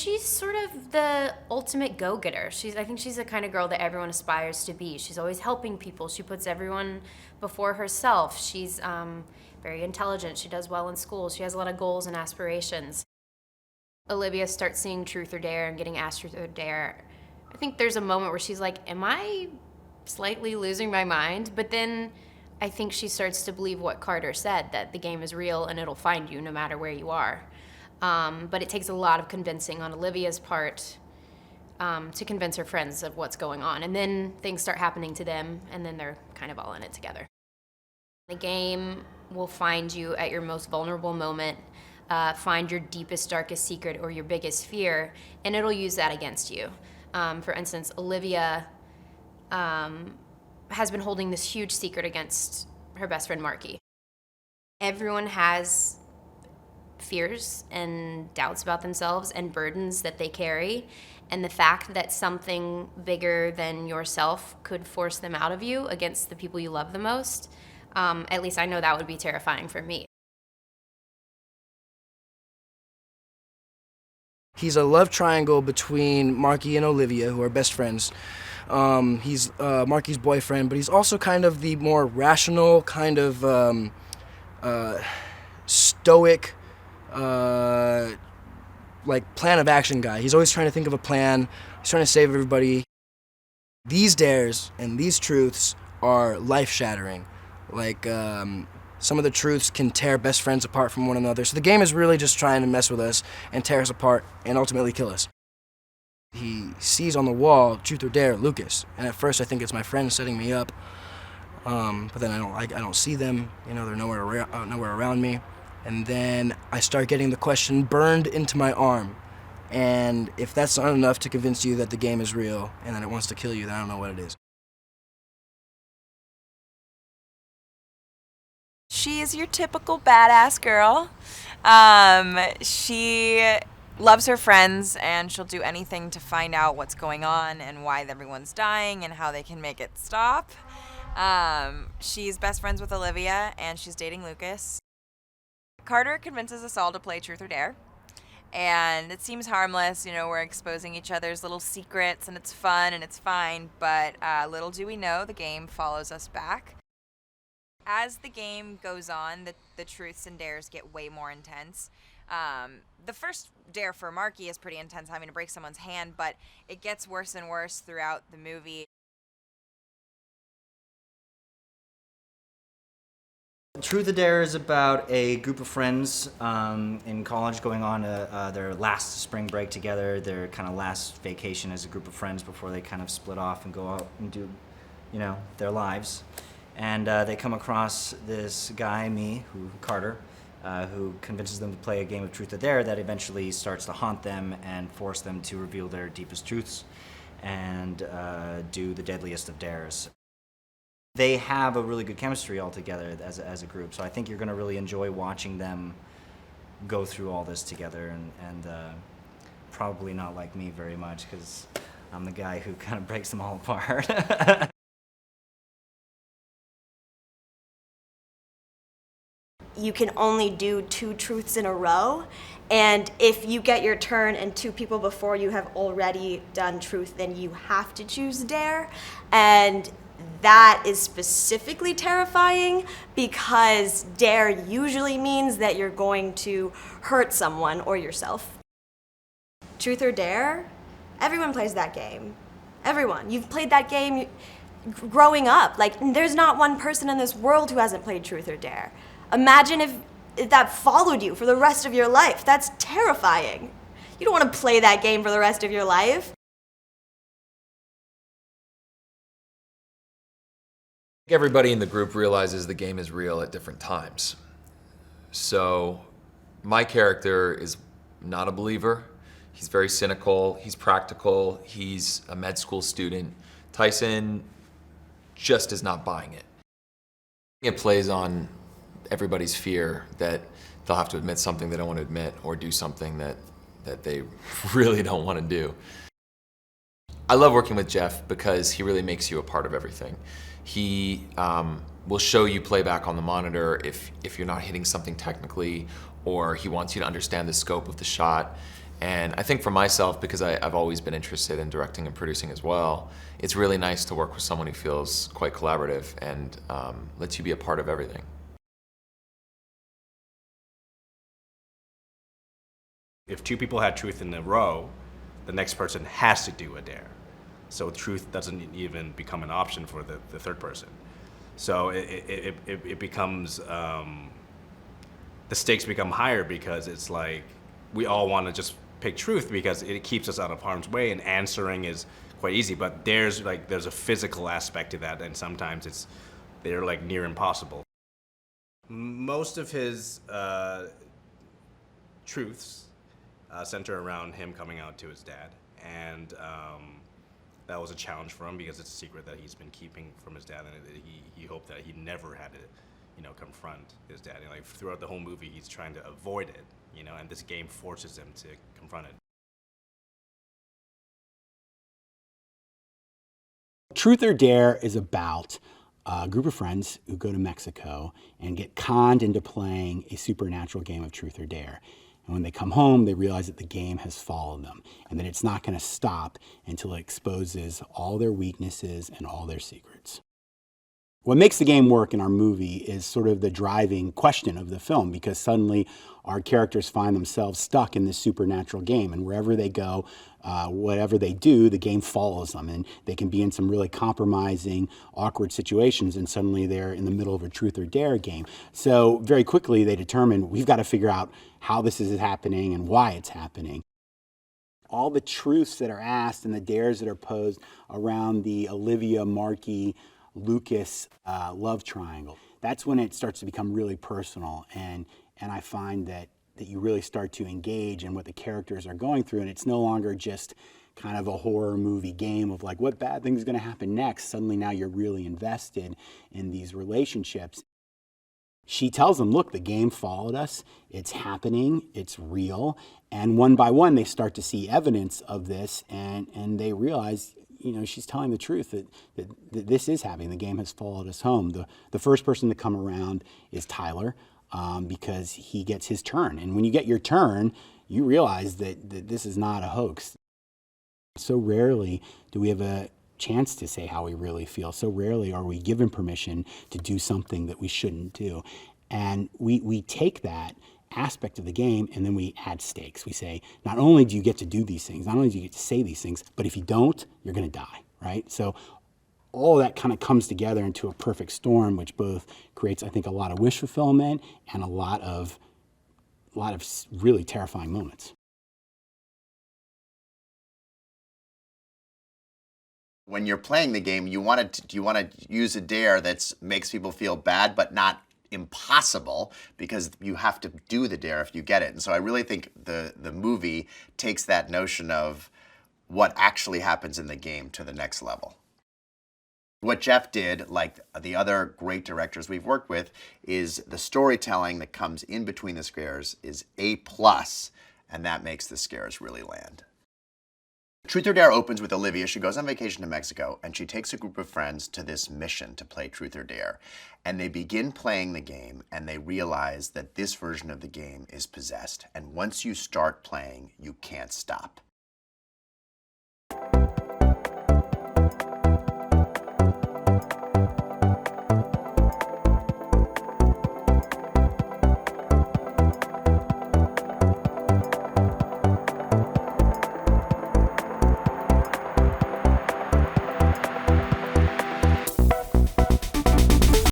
she's sort of the ultimate go-getter. I think she's the kind of girl that everyone aspires to be. She's always helping people. She puts everyone before herself. She's very intelligent. She does well in school. She has a lot of goals and aspirations. Olivia starts seeing Truth or Dare and getting asked Truth or Dare. I think there's a moment where she's like, am I slightly losing my mind? But then I think she starts to believe what Carter said, that the game is real and it'll find you no matter where you are. But it takes a lot of convincing on Olivia's part to convince her friends of what's going on. And then things start happening to them, and then they're kind of all in it together. The game will find you at your most vulnerable moment, find your deepest, darkest secret or your biggest fear, and it'll use that against you. For instance, Olivia has been holding this huge secret against her best friend, Marky. Everyone has fears and doubts about themselves and burdens that they carry, and the fact that something bigger than yourself could force them out of you against the people you love the most, at least I know that would be terrifying for me. He's a love triangle between Marky and Olivia, who are best friends. He's Marky's boyfriend, but he's also kind of the more rational, kind of stoic, like plan of action guy. He's always trying to think of a plan. He's trying to save everybody. These dares and these truths are life-shattering. Like, some of the truths can tear best friends apart from one another. So the game is really just trying to mess with us and tear us apart and ultimately kill us. He sees on the wall, Truth or Dare, Lucas. And at first I think it's my friend setting me up. But then I don't see them. You know, they're nowhere around me. And then I start getting the question burned into my arm. And if that's not enough to convince you that the game is real and that it wants to kill you, then I don't know what it is. She is your typical badass girl. She loves her friends, and she'll do anything to find out what's going on and why everyone's dying and how they can make it stop. She's best friends with Olivia, and she's dating Lucas. Carter convinces us all to play Truth or Dare, and it seems harmless. You know, we're exposing each other's little secrets, and it's fun and it's fine, but little do we know, the game follows us back. As the game goes on, the truths and dares get way more intense. The first dare for Marky is pretty intense, having to break someone's hand, but it gets worse and worse throughout the movie. Truth or Dare is about a group of friends in college going on their last spring break together, their kind of last vacation as a group of friends before they kind of split off and go out and do, you know, their lives. And they come across this guy, Carter, who convinces them to play a game of Truth or Dare that eventually starts to haunt them and force them to reveal their deepest truths and do the deadliest of dares. They have a really good chemistry all together as a group, so I think you're going to really enjoy watching them go through all this together, and probably not like me very much, because I'm the guy who kind of breaks them all apart. You can only do 2 truths in a row, and if you get your turn and 2 people before you have already done truth, then you have to choose dare, and that is specifically terrifying because dare usually means that you're going to hurt someone or yourself. Truth or Dare, everyone plays that game. Everyone. You've played that game growing up. Like, there's not one person in this world who hasn't played Truth or Dare. Imagine if that followed you for the rest of your life. That's terrifying. You don't want to play that game for the rest of your life. Everybody in the group realizes the game is real at different times. So my character is not a believer. He's very cynical, he's practical, he's a med school student. Tyson just is not buying it. It plays on everybody's fear that they'll have to admit something they don't want to admit or do something that they really don't want to do. I love working with Jeff because he really makes you a part of everything. He will show you playback on the monitor if you're not hitting something technically, or he wants you to understand the scope of the shot. And I think for myself, because I've always been interested in directing and producing as well, it's really nice to work with someone who feels quite collaborative and lets you be a part of everything. If two people had truth in a row, the next person has to do a dare. So truth doesn't even become an option for the third person. So it becomes, the stakes become higher because it's like we all want to just pick truth because it keeps us out of harm's way, and answering is quite easy. But there's a physical aspect to that, and sometimes they're like near impossible. Most of his truths center around him coming out to his dad, and that was a challenge for him because it's a secret that he's been keeping from his dad, and he hoped that he never had to, confront his dad. And like throughout the whole movie, he's trying to avoid it, and this game forces him to confront it. Truth or Dare is about a group of friends who go to Mexico and get conned into playing a supernatural game of Truth or Dare. And when they come home, they realize that the game has followed them and that it's not going to stop until it exposes all their weaknesses and all their secrets. What makes the game work in our movie is sort of the driving question of the film, because suddenly our characters find themselves stuck in this supernatural game, and wherever they go, whatever they do, the game follows them, and they can be in some really compromising, awkward situations, and suddenly they're in the middle of a Truth or Dare game. So very quickly they determine we've got to figure out how this is happening and why it's happening. All the truths that are asked and the dares that are posed around the Olivia, Marky, Lucas love triangle, that's when it starts to become really personal, and I find that you really start to engage in what the characters are going through, and it's no longer just kind of a horror movie game of like what bad thing is going to happen next. Suddenly now you're really invested in these relationships. She tells them, look, the game followed us, it's happening, it's real, and one by one they start to see evidence of this, and they realize, she's telling the truth, that this is happening. The game has followed us home. The first person to come around is Tyler, because he gets his turn. And when you get your turn, you realize that this is not a hoax. So rarely do we have a chance to say how we really feel. So rarely are we given permission to do something that we shouldn't do. And we take that aspect of the game and then we add stakes. We say, not only do you get to do these things, not only do you get to say these things, but if you don't, you're going to die, right? So all of that kind of comes together into a perfect storm, which both creates, I think, a lot of wish fulfillment and a lot of really terrifying moments. When you're playing the game, you want to use a dare that makes people feel bad, but not impossible, because you have to do the dare if you get it. And so I really think the movie takes that notion of what actually happens in the game to the next level. What Jeff did, like the other great directors we've worked with, is the storytelling that comes in between the scares is A+, and that makes the scares really land. Truth or Dare opens with Olivia. She goes on vacation to Mexico, and she takes a group of friends to this mission to play Truth or Dare. And they begin playing the game, and they realize that this version of the game is possessed. And once you start playing, you can't stop.